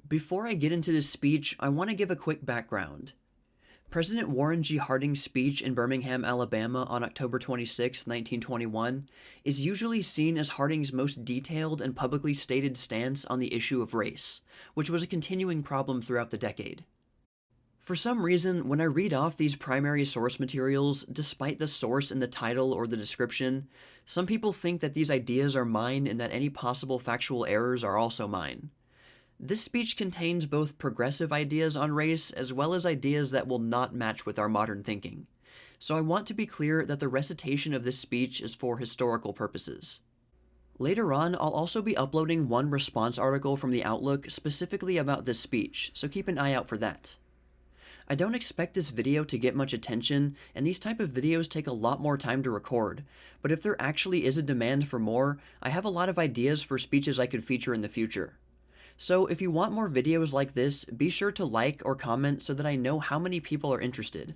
Before I get into this speech, I want to give a quick background. President Warren G. Harding's speech in Birmingham, Alabama on October 26, 1921, is usually seen as Harding's most detailed and publicly stated stance on the issue of race, which was a continuing problem throughout the decade. For some reason, when I read off these primary source materials, despite the source in the title or the description, some people think that these ideas are mine and that any possible factual errors are also mine. This speech contains both progressive ideas on race as well as ideas that will not match with our modern thinking. So I want to be clear that the recitation of this speech is for historical purposes. Later on, I'll also be uploading one response article from the Outlook specifically about this speech, so keep an eye out for that. I don't expect this video to get much attention, and these type of videos take a lot more time to record, but if there actually is a demand for more, I have a lot of ideas for speeches I could feature in the future. So if you want more videos like this, be sure to like or comment so that I know how many people are interested.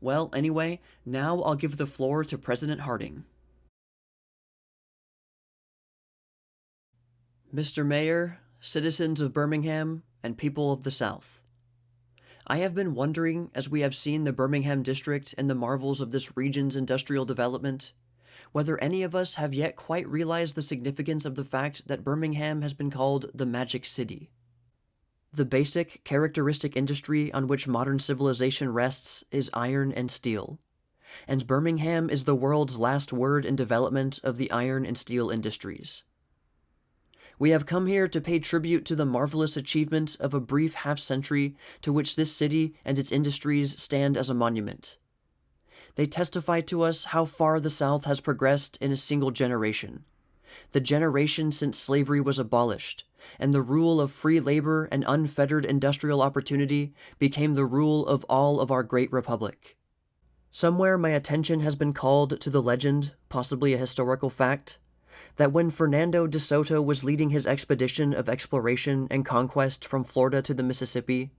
Well, anyway, now I'll give the floor to President Harding. Mr. Mayor, citizens of Birmingham, and people of the South. I have been wondering, as we have seen the Birmingham district and the marvels of this region's industrial development, whether any of us have yet quite realized the significance of the fact that Birmingham has been called the Magic City. The basic, characteristic industry on which modern civilization rests is iron and steel, and Birmingham is the world's last word in development of the iron and steel industries. We have come here to pay tribute to the marvelous achievement of a brief half-century to which this city and its industries stand as a monument. They testify to us how far the South has progressed in a single generation, the generation since slavery was abolished, and the rule of free labor and unfettered industrial opportunity became the rule of all of our great republic. Somewhere my attention has been called to the legend, possibly a historical fact, that when Fernando de Soto was leading his expedition of exploration and conquest from Florida to the Mississippi,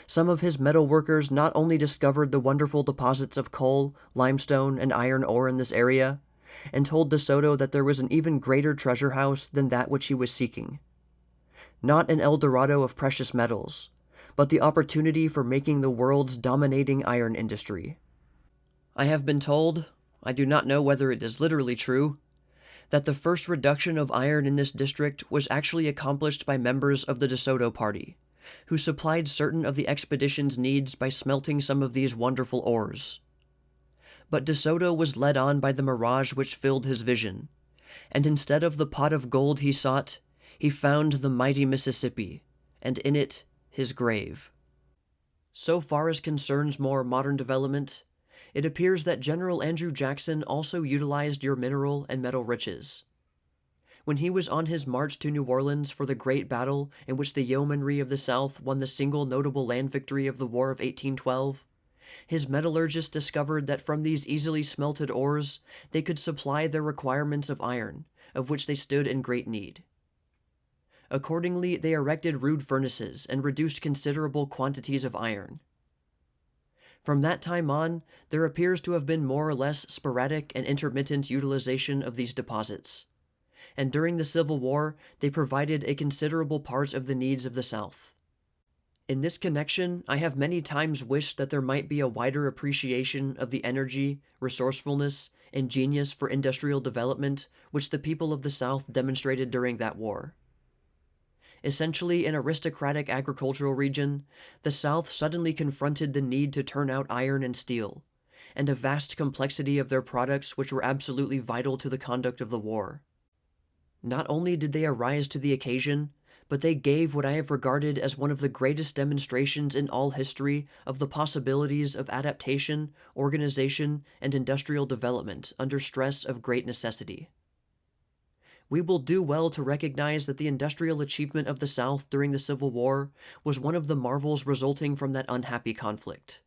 some of his metal workers not only discovered the wonderful deposits of coal, limestone, and iron ore in this area, and told De Soto that there was an even greater treasure house than that which he was seeking. Not an El Dorado of precious metals, but the opportunity for making the world's dominating iron industry. I have been told, I do not know whether it is literally true, that the first reduction of iron in this district was actually accomplished by members of the De Soto party, who supplied certain of the expedition's needs by smelting some of these wonderful ores. But De Soto was led on by the mirage which filled his vision, and instead of the pot of gold he sought, he found the mighty Mississippi, and in it, his grave. So far as concerns more modern development, it appears that General Andrew Jackson also utilized your mineral and metal riches. When he was on his march to New Orleans for the great battle in which the yeomanry of the South won the single notable land victory of the War of 1812, his metallurgists discovered that from these easily smelted ores they could supply their requirements of iron, of which they stood in great need. Accordingly, they erected rude furnaces and reduced considerable quantities of iron. From that time on, there appears to have been more or less sporadic and intermittent utilization of these deposits, and during the Civil War, they provided a considerable part of the needs of the South. In this connection, I have many times wished that there might be a wider appreciation of the energy, resourcefulness, and genius for industrial development which the people of the South demonstrated during that war. Essentially an aristocratic agricultural region, the South suddenly confronted the need to turn out iron and steel, and a vast complexity of their products which were absolutely vital to the conduct of the war. Not only did they arise to the occasion, but they gave what I have regarded as one of the greatest demonstrations in all history of the possibilities of adaptation, organization, and industrial development under stress of great necessity. We will do well to recognize that the industrial achievement of the South during the Civil War was one of the marvels resulting from that unhappy conflict.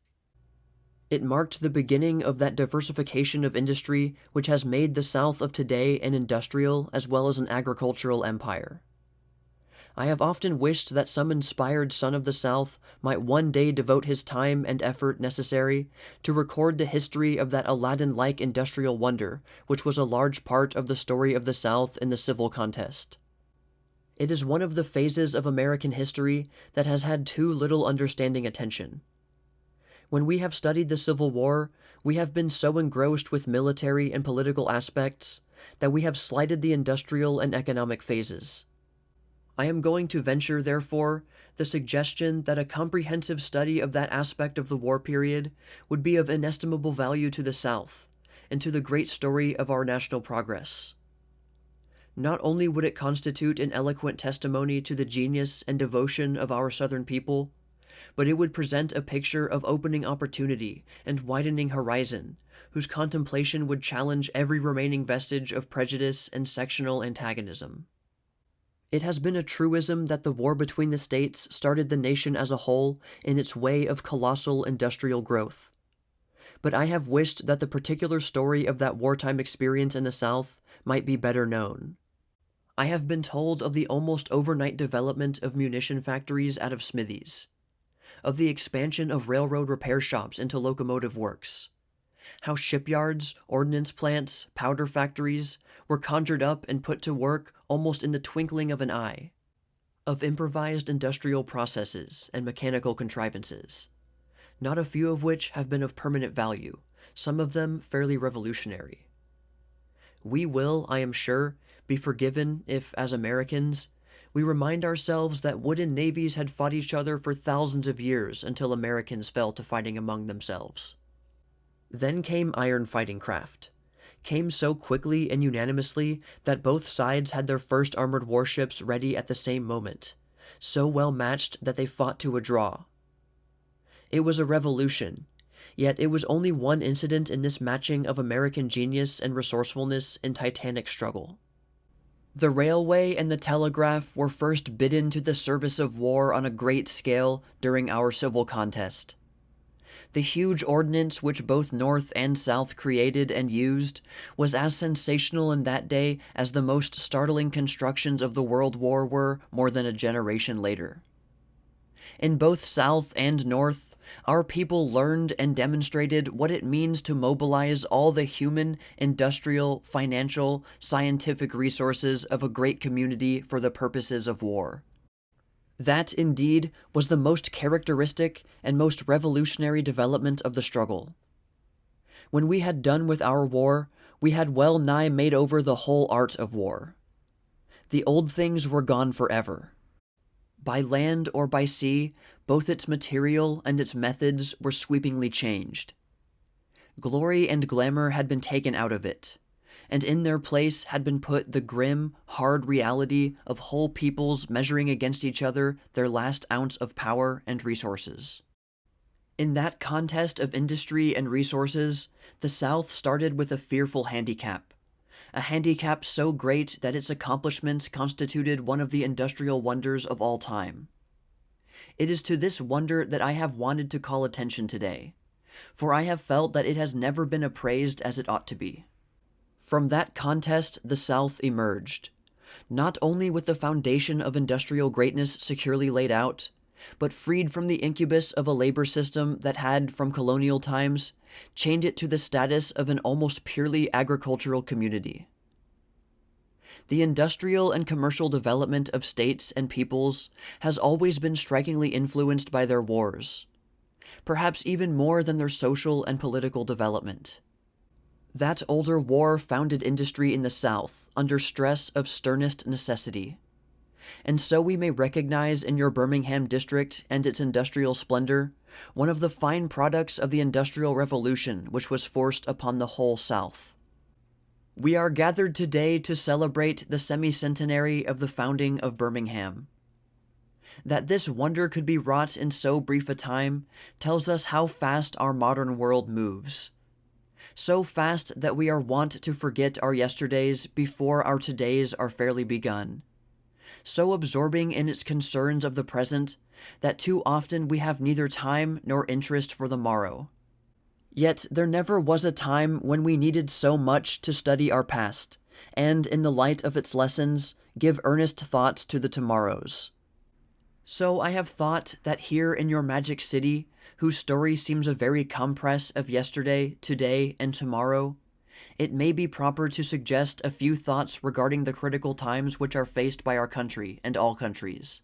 It marked the beginning of that diversification of industry which has made the South of today an industrial as well as an agricultural empire. I have often wished that some inspired son of the South might one day devote his time and effort necessary to record the history of that Aladdin-like industrial wonder which was a large part of the story of the South in the civil contest. It is one of the phases of American history that has had too little understanding attention. When we have studied the Civil War, we have been so engrossed with military and political aspects that we have slighted the industrial and economic phases. I am going to venture, therefore, the suggestion that a comprehensive study of that aspect of the war period would be of inestimable value to the South and to the great story of our national progress. Not only would it constitute an eloquent testimony to the genius and devotion of our Southern people, but it would present a picture of opening opportunity and widening horizon, whose contemplation would challenge every remaining vestige of prejudice and sectional antagonism. It has been a truism that the war between the states started the nation as a whole in its way of colossal industrial growth. But I have wished that the particular story of that wartime experience in the South might be better known. I have been told of the almost overnight development of munition factories out of smithies, of the expansion of railroad repair shops into locomotive works, how shipyards, ordnance plants, powder factories were conjured up and put to work almost in the twinkling of an eye, of improvised industrial processes and mechanical contrivances, not a few of which have been of permanent value, some of them fairly revolutionary. We will, I am sure, be forgiven if, as Americans, we remind ourselves that wooden navies had fought each other for thousands of years until Americans fell to fighting among themselves. Then came iron fighting craft, came so quickly and unanimously that both sides had their first armored warships ready at the same moment, so well matched that they fought to a draw. It was a revolution, yet it was only one incident in this matching of American genius and resourcefulness in titanic struggle. The railway and the telegraph were first bidden to the service of war on a great scale during our civil contest. The huge ordnance which both North and South created and used was as sensational in that day as the most startling constructions of the World War were more than a generation later. In both South and North, our people learned and demonstrated what it means to mobilize all the human, industrial, financial, scientific resources of a great community for the purposes of war. That, indeed, was the most characteristic and most revolutionary development of the struggle. When we had done with our war, we had well nigh made over the whole art of war. The old things were gone forever. By land or by sea, both its material and its methods were sweepingly changed. Glory and glamour had been taken out of it, and in their place had been put the grim, hard reality of whole peoples measuring against each other their last ounce of power and resources. In that contest of industry and resources, the South started with a fearful handicap. A handicap so great that its accomplishments constituted one of the industrial wonders of all time. It is to this wonder that I have wanted to call attention today, for I have felt that it has never been appraised as it ought to be. From that contest the South emerged, not only with the foundation of industrial greatness securely laid out, but freed from the incubus of a labor system that had, from colonial times, chained it to the status of an almost purely agricultural community. The industrial and commercial development of states and peoples has always been strikingly influenced by their wars, perhaps even more than their social and political development. That older war-founded industry in the South under stress of sternest necessity. And so we may recognize in your Birmingham district and its industrial splendor one of the fine products of the Industrial Revolution which was forced upon the whole South. We are gathered today to celebrate the semi-centenary of the founding of Birmingham. That this wonder could be wrought in so brief a time tells us how fast our modern world moves. So fast that we are wont to forget our yesterdays before our todays are fairly begun. So absorbing in its concerns of the present that too often we have neither time nor interest for the morrow. Yet there never was a time when we needed so much to study our past, and, in the light of its lessons, give earnest thoughts to the tomorrows. So I have thought that here in your magic city, whose story seems a very compress of yesterday, today, and tomorrow, it may be proper to suggest a few thoughts regarding the critical times which are faced by our country and all countries,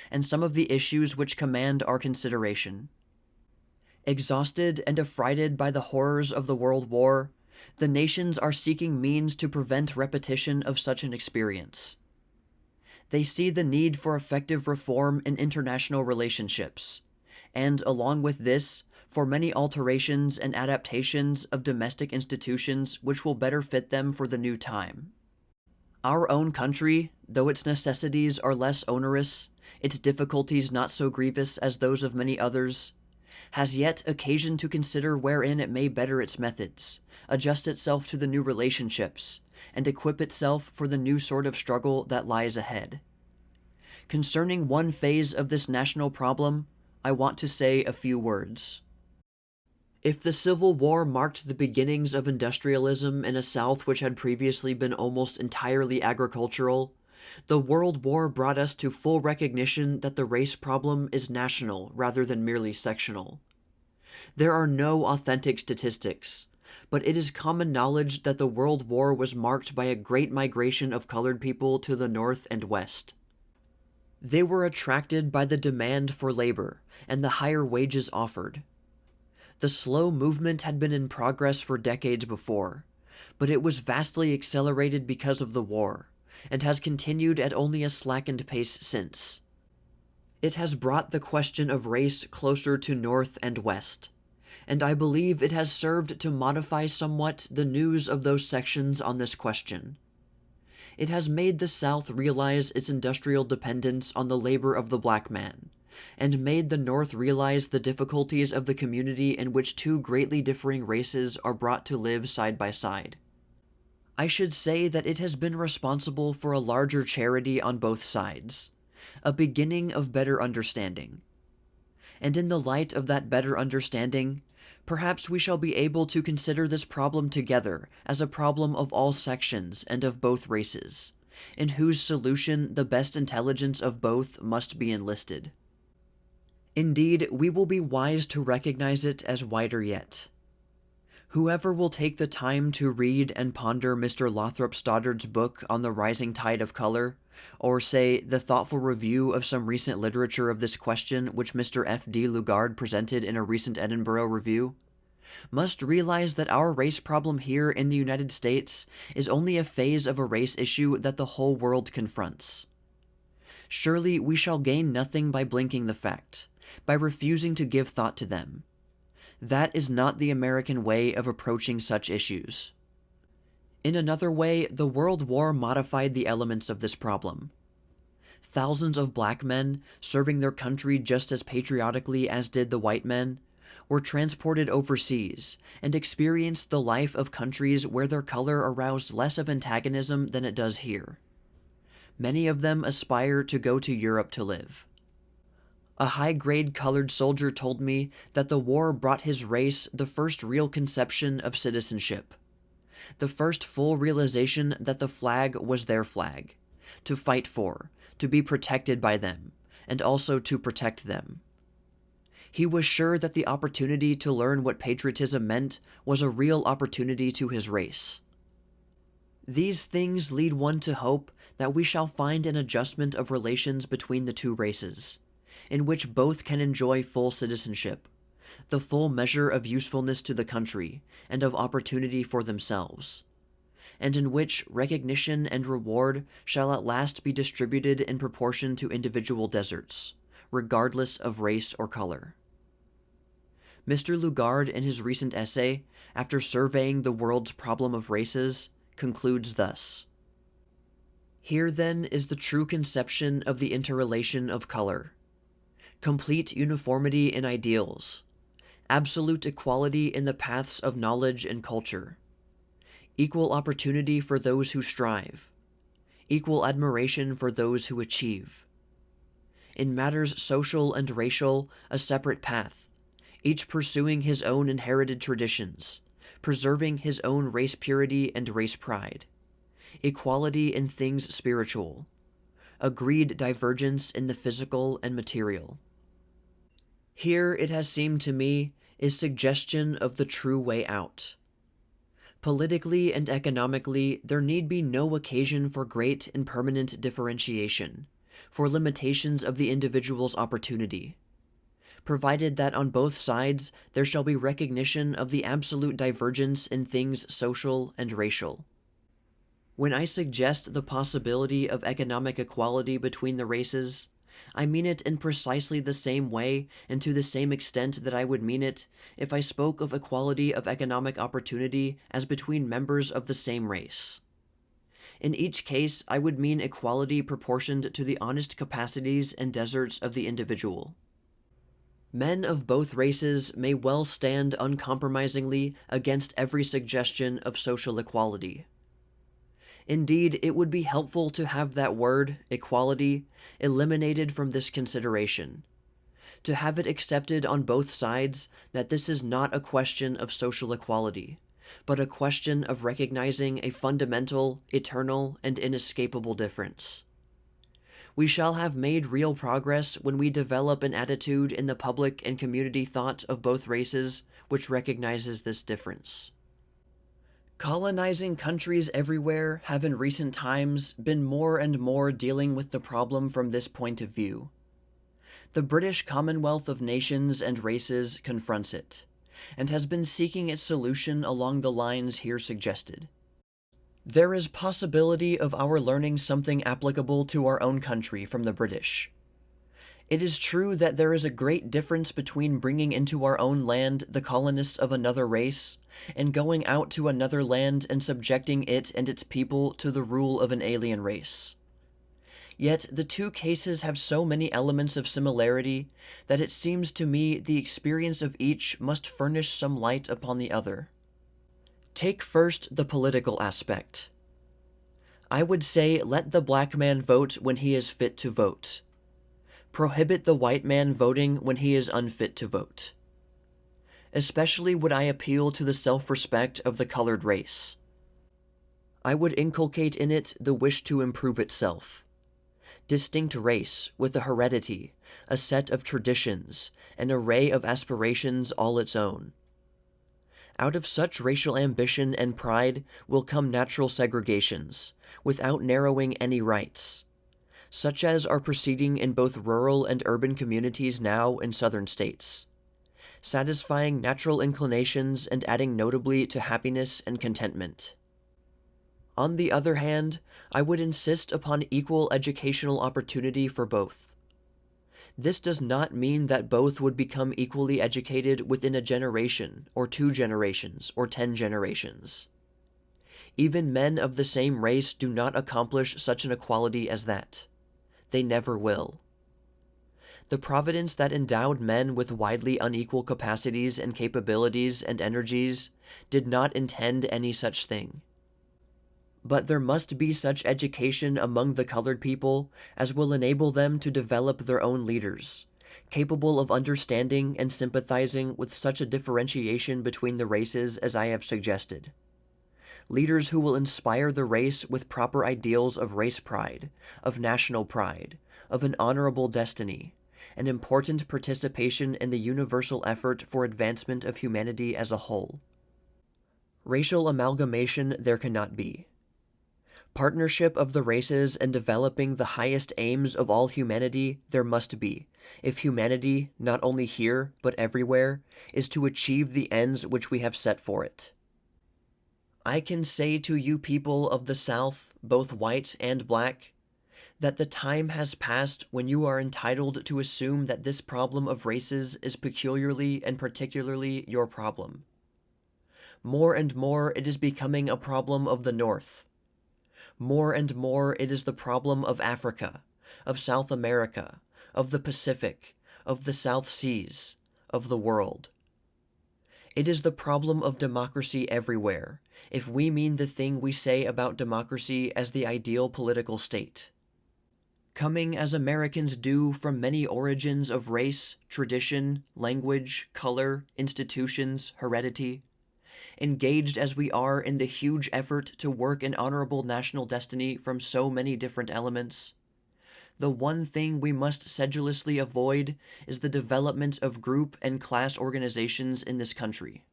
and some of the issues which command our consideration. Exhausted and affrighted by the horrors of the World War, the nations are seeking means to prevent repetition of such an experience. They see the need for effective reform in international relationships, and along with this, for many alterations and adaptations of domestic institutions which will better fit them for the new time. Our own country, though its necessities are less onerous, its difficulties not so grievous as those of many others, has yet occasion to consider wherein it may better its methods, adjust itself to the new relationships, and equip itself for the new sort of struggle that lies ahead. Concerning one phase of this national problem, I want to say a few words. If the Civil War marked the beginnings of industrialism in a South which had previously been almost entirely agricultural, the World War brought us to full recognition that the race problem is national rather than merely sectional. There are no authentic statistics, but it is common knowledge that the World War was marked by a great migration of colored people to the North and West. They were attracted by the demand for labor and the higher wages offered. The slow movement had been in progress for decades before, but it was vastly accelerated because of the war, and has continued at only a slackened pace since. It has brought the question of race closer to North and West, and I believe it has served to modify somewhat the news of those sections on this question. It has made the South realize its industrial dependence on the labor of the black man, and made the North realize the difficulties of the community in which two greatly differing races are brought to live side by side. I should say that it has been responsible for a larger charity on both sides, a beginning of better understanding. And in the light of that better understanding, perhaps we shall be able to consider this problem together as a problem of all sections and of both races, in whose solution the best intelligence of both must be enlisted. Indeed, we will be wise to recognize it as wider yet. Whoever will take the time to read and ponder Mr. Lothrop Stoddard's book on the rising tide of color, or say the thoughtful review of some recent literature of this question which Mr. F.D. Lugard presented in a recent Edinburgh review, must realize that our race problem here in the United States is only a phase of a race issue that the whole world confronts. Surely we shall gain nothing by blinking the fact, by refusing to give thought to them. That is not the American way of approaching such issues. In another way, the World War modified the elements of this problem. Thousands of black men, serving their country just as patriotically as did the white men, were transported overseas and experienced the life of countries where their color aroused less of antagonism than it does here. Many of them aspire to go to Europe to live. A high-grade colored soldier told me that the war brought his race the first real conception of citizenship, the first full realization that the flag was their flag, to fight for, to be protected by them, and also to protect them. He was sure that the opportunity to learn what patriotism meant was a real opportunity to his race. These things lead one to hope that we shall find an adjustment of relations between the two races, in which both can enjoy full citizenship, the full measure of usefulness to the country and of opportunity for themselves, and in which recognition and reward shall at last be distributed in proportion to individual deserts, regardless of race or color. Mr. Lugard, in his recent essay, after surveying the world's problem of races, concludes thus: "Here, then, is the true conception of the interrelation of color. Complete uniformity in ideals, absolute equality in the paths of knowledge and culture, equal opportunity for those who strive, equal admiration for those who achieve. In matters social and racial, a separate path, each pursuing his own inherited traditions, preserving his own race purity and race pride, equality in things spiritual, agreed divergence in the physical and material. Here, it has seemed to me, is suggestion of the true way out. Politically and economically, there need be no occasion for great and permanent differentiation, for limitations of the individual's opportunity, provided that on both sides there shall be recognition of the absolute divergence in things social and racial. When I suggest the possibility of economic equality between the races, I mean it in precisely the same way and to the same extent that I would mean it if I spoke of equality of economic opportunity as between members of the same race. In each case, I would mean equality proportioned to the honest capacities and deserts of the individual. Men of both races may well stand uncompromisingly against every suggestion of social equality. Indeed, it would be helpful to have that word, equality, eliminated from this consideration, to have it accepted on both sides that this is not a question of social equality, but a question of recognizing a fundamental, eternal, and inescapable difference. We shall have made real progress when we develop an attitude in the public and community thought of both races which recognizes this difference. Colonizing countries everywhere have in recent times been more and more dealing with the problem from this point of view. The British Commonwealth of Nations and Races confronts it, and has been seeking its solution along the lines here suggested. There is possibility of our learning something applicable to our own country from the British. It is true that there is a great difference between bringing into our own land the colonists of another race and going out to another land and subjecting it and its people to the rule of an alien race. Yet the two cases have so many elements of similarity that it seems to me the experience of each must furnish some light upon the other. Take first the political aspect. I would say let the black man vote when he is fit to vote. Prohibit the white man voting when he is unfit to vote. Especially would I appeal to the self-respect of the colored race. I would inculcate in it the wish to improve itself. Distinct race with a heredity, a set of traditions, an array of aspirations all its own. Out of such racial ambition and pride will come natural segregations, without narrowing any rights, such as are proceeding in both rural and urban communities now in southern states, satisfying natural inclinations and adding notably to happiness and contentment. On the other hand, I would insist upon equal educational opportunity for both. This does not mean that both would become equally educated within a generation, or 2 generations, or 10 generations. Even men of the same race do not accomplish such an equality as that. They never will. The providence that endowed men with widely unequal capacities and capabilities and energies did not intend any such thing. But there must be such education among the colored people as will enable them to develop their own leaders, capable of understanding and sympathizing with such a differentiation between the races as I have suggested. Leaders who will inspire the race with proper ideals of race pride, of national pride, of an honorable destiny, an important participation in the universal effort for advancement of humanity as a whole. Racial amalgamation there cannot be. Partnership of the races in developing the highest aims of all humanity there must be, if humanity, not only here, but everywhere, is to achieve the ends which we have set for it. I can say to you people of the South, both white and black, that the time has passed when you are entitled to assume that this problem of races is peculiarly and particularly your problem. More and more it is becoming a problem of the North. More and more it is the problem of Africa, of South America, of the Pacific, of the South Seas, of the world. It is the problem of democracy everywhere, if we mean the thing we say about democracy as the ideal political state. Coming as Americans do from many origins of race, tradition, language, color, institutions, heredity, engaged as we are in the huge effort to work an honorable national destiny from so many different elements, the one thing we must sedulously avoid is the development of group and class organizations in this country.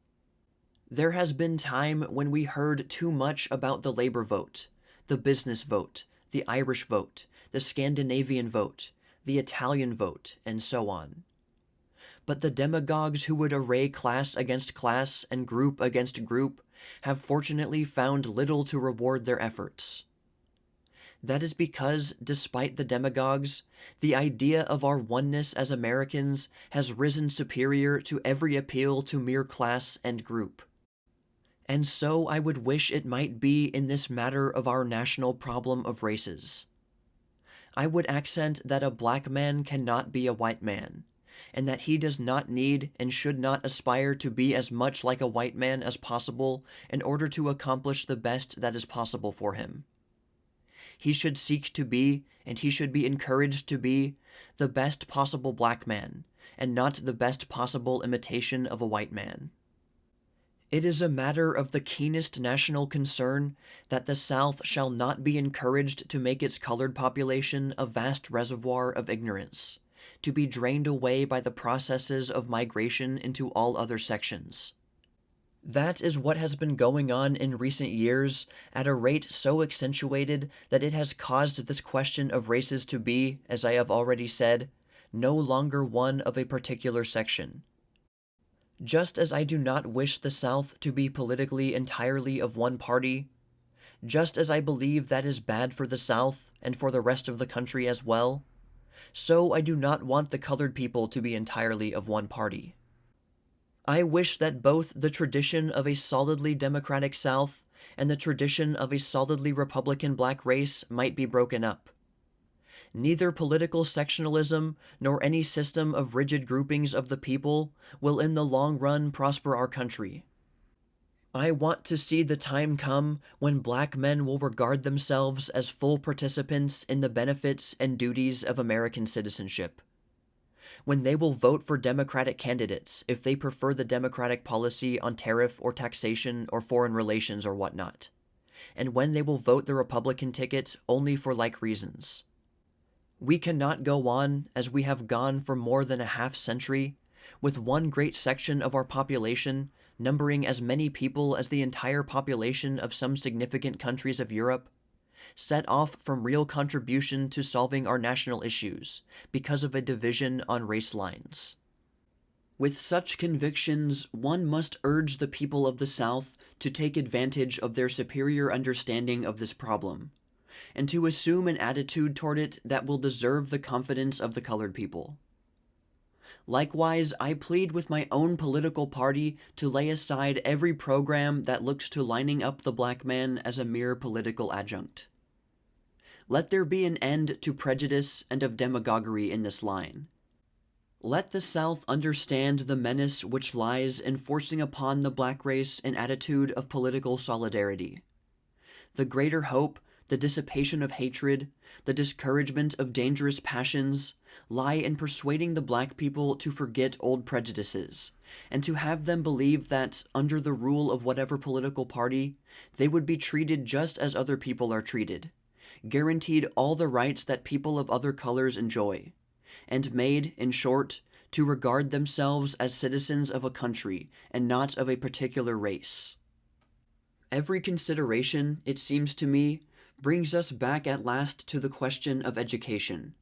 There has been time when we heard too much about the labor vote, the business vote, the Irish vote, the Scandinavian vote, the Italian vote, and so on. But the demagogues who would array class against class and group against group have fortunately found little to reward their efforts. That is because, despite the demagogues, the idea of our oneness as Americans has risen superior to every appeal to mere class and group. And so I would wish it might be in this matter of our national problem of races. I would accent that a black man cannot be a white man, and that he does not need and should not aspire to be as much like a white man as possible in order to accomplish the best that is possible for him. He should seek to be, and he should be encouraged to be, the best possible black man, and not the best possible imitation of a white man. It is a matter of the keenest national concern that the South shall not be encouraged to make its colored population a vast reservoir of ignorance, to be drained away by the processes of migration into all other sections. That is what has been going on in recent years at a rate so accentuated that it has caused this question of races to be, as I have already said, no longer one of a particular section. Just as I do not wish the South to be politically entirely of one party, just as I believe that is bad for the South and for the rest of the country as well, so I do not want the colored people to be entirely of one party. I wish that both the tradition of a solidly Democratic South and the tradition of a solidly Republican black race might be broken up. Neither political sectionalism nor any system of rigid groupings of the people will in the long run prosper our country. I want to see the time come when black men will regard themselves as full participants in the benefits and duties of American citizenship. When they will vote for Democratic candidates if they prefer the Democratic policy on tariff or taxation or foreign relations or whatnot, and when they will vote the Republican ticket only for like reasons. We cannot go on, as we have gone for more than a half-century, with one great section of our population, numbering as many people as the entire population of some significant countries of Europe, set off from real contribution to solving our national issues because of a division on race lines. With such convictions, one must urge the people of the South to take advantage of their superior understanding of this problem, and to assume an attitude toward it that will deserve the confidence of the colored people. Likewise, I plead with my own political party to lay aside every program that looks to lining up the black man as a mere political adjunct. Let there be an end to prejudice and of demagoguery in this line. Let the South understand the menace which lies in forcing upon the black race an attitude of political solidarity. The greater hope, the dissipation of hatred, the discouragement of dangerous passions, lie in persuading the black people to forget old prejudices, and to have them believe that, under the rule of whatever political party, they would be treated just as other people are treated, guaranteed all the rights that people of other colors enjoy, and made, in short, to regard themselves as citizens of a country and not of a particular race. Every consideration, it seems to me, brings us back at last to the question of education.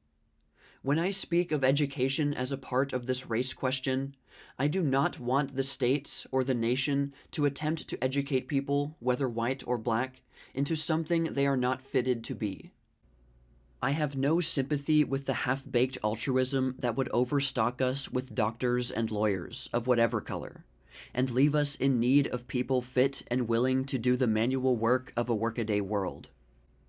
When I speak of education as a part of this race question, I do not want the states or the nation to attempt to educate people, whether white or black, into something they are not fitted to be. I have no sympathy with the half-baked altruism that would overstock us with doctors and lawyers of whatever color, and leave us in need of people fit and willing to do the manual work of a workaday world.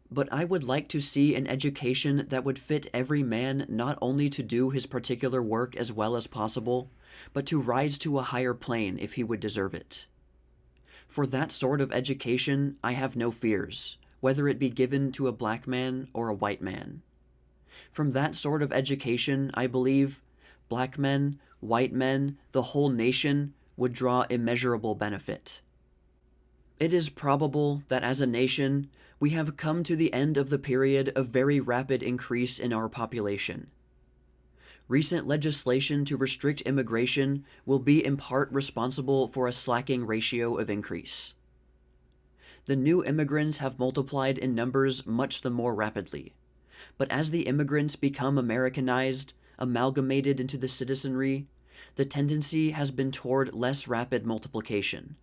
But I would like to see an education that would fit every man not only to do his particular work as well as possible, but to rise to a higher plane if he would deserve it. For that sort of education, I have no fears, whether it be given to a black man or a white man. From that sort of education, I believe, black men, white men, the whole nation would draw immeasurable benefit. It is probable that as a nation, we have come to the end of the period of very rapid increase in our population. Recent legislation to restrict immigration will be in part responsible for a slacking ratio of increase. The new immigrants have multiplied in numbers much the more rapidly, but as the immigrants become Americanized, amalgamated into the citizenry, the tendency has been toward less rapid multiplication.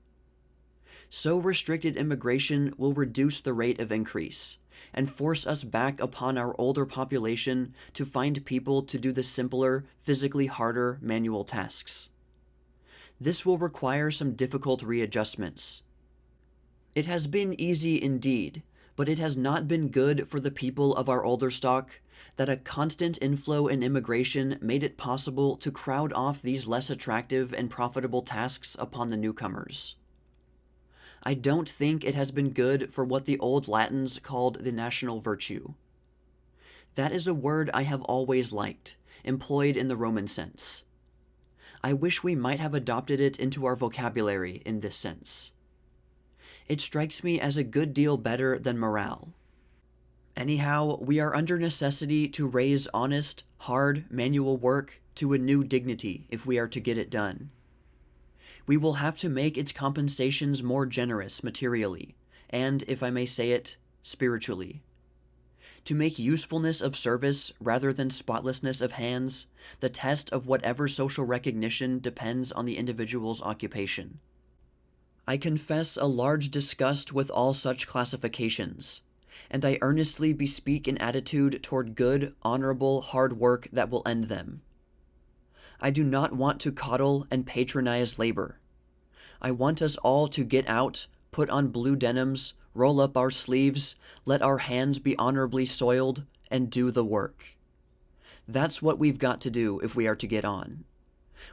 So restricted immigration will reduce the rate of increase and force us back upon our older population to find people to do the simpler, physically harder manual tasks. This will require some difficult readjustments. It has been easy indeed, but it has not been good for the people of our older stock that a constant inflow in immigration made it possible to crowd off these less attractive and profitable tasks upon the newcomers. I don't think it has been good for what the old Latins called the national virtue. That is a word I have always liked, employed in the Roman sense. I wish we might have adopted it into our vocabulary in this sense. It strikes me as a good deal better than morale. Anyhow, we are under necessity to raise honest, hard, manual work to a new dignity if we are to get it done. We will have to make its compensations more generous materially, and, if I may say it, spiritually. To make usefulness of service rather than spotlessness of hands the test of whatever social recognition depends on the individual's occupation. I confess a large disgust with all such classifications, and I earnestly bespeak an attitude toward good, honorable, hard work that will end them. I do not want to coddle and patronize labor. I want us all to get out, put on blue denims, roll up our sleeves, let our hands be honorably soiled, and do the work. That's what we've got to do if we are to get on.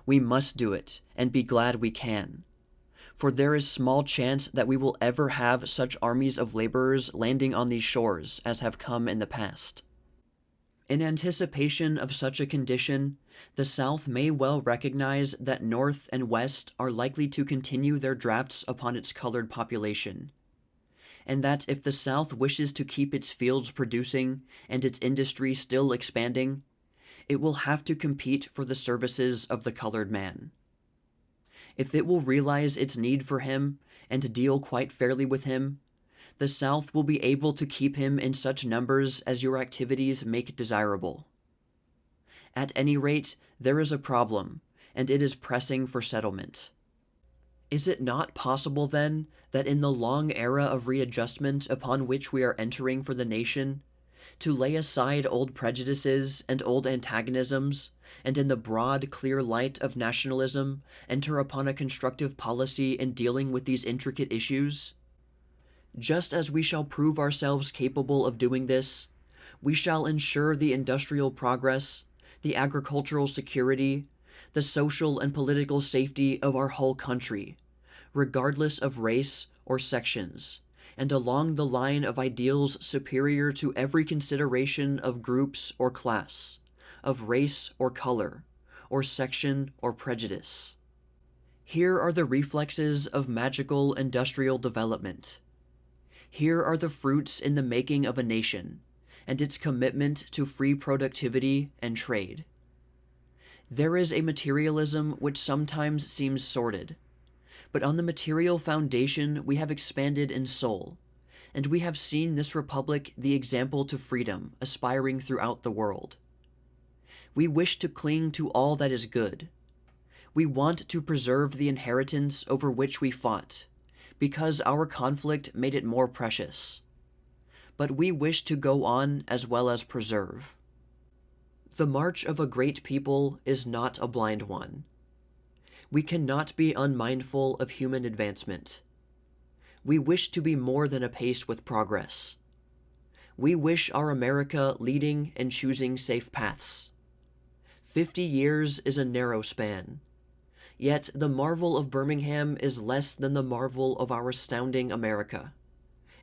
We must do it, and be glad we can. For there is small chance that we will ever have such armies of laborers landing on these shores as have come in the past. In anticipation of such a condition, the South may well recognize that North and West are likely to continue their drafts upon its colored population, and that if the South wishes to keep its fields producing and its industry still expanding, it will have to compete for the services of the colored man. If it will realize its need for him and deal quite fairly with him, the South will be able to keep him in such numbers as your activities make desirable. At any rate, there is a problem, and it is pressing for settlement. Is it not possible, then, that in the long era of readjustment upon which we are entering for the nation, to lay aside old prejudices and old antagonisms, and in the broad, clear light of nationalism, enter upon a constructive policy in dealing with these intricate issues? Just as we shall prove ourselves capable of doing this, we shall ensure the industrial progress, the agricultural security, the social and political safety of our whole country, regardless of race or sections, and along the line of ideals superior to every consideration of groups or class, of race or color, or section or prejudice. Here are the reflexes of magical industrial development. Here are the fruits in the making of a nation, and its commitment to free productivity and trade. There is a materialism which sometimes seems sordid, but on the material foundation we have expanded in soul, and we have seen this republic the example to freedom aspiring throughout the world. We wish to cling to all that is good. We want to preserve the inheritance over which we fought, because our conflict made it more precious. But we wish to go on as well as preserve. The march of a great people is not a blind one. We cannot be unmindful of human advancement. We wish to be more than apace with progress. We wish our America leading and choosing safe paths. 50 years is a narrow span. Yet the marvel of Birmingham is less than the marvel of our astounding America,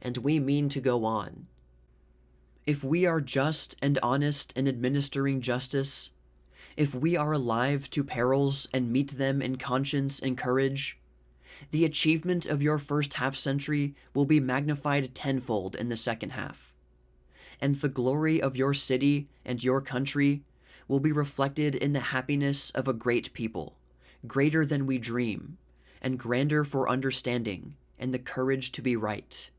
and we mean to go on. If we are just and honest in administering justice, if we are alive to perils and meet them in conscience and courage, the achievement of your first half-century will be magnified tenfold in the second half, and the glory of your city and your country will be reflected in the happiness of a great people, greater than we dream, and grander for understanding and the courage to be right.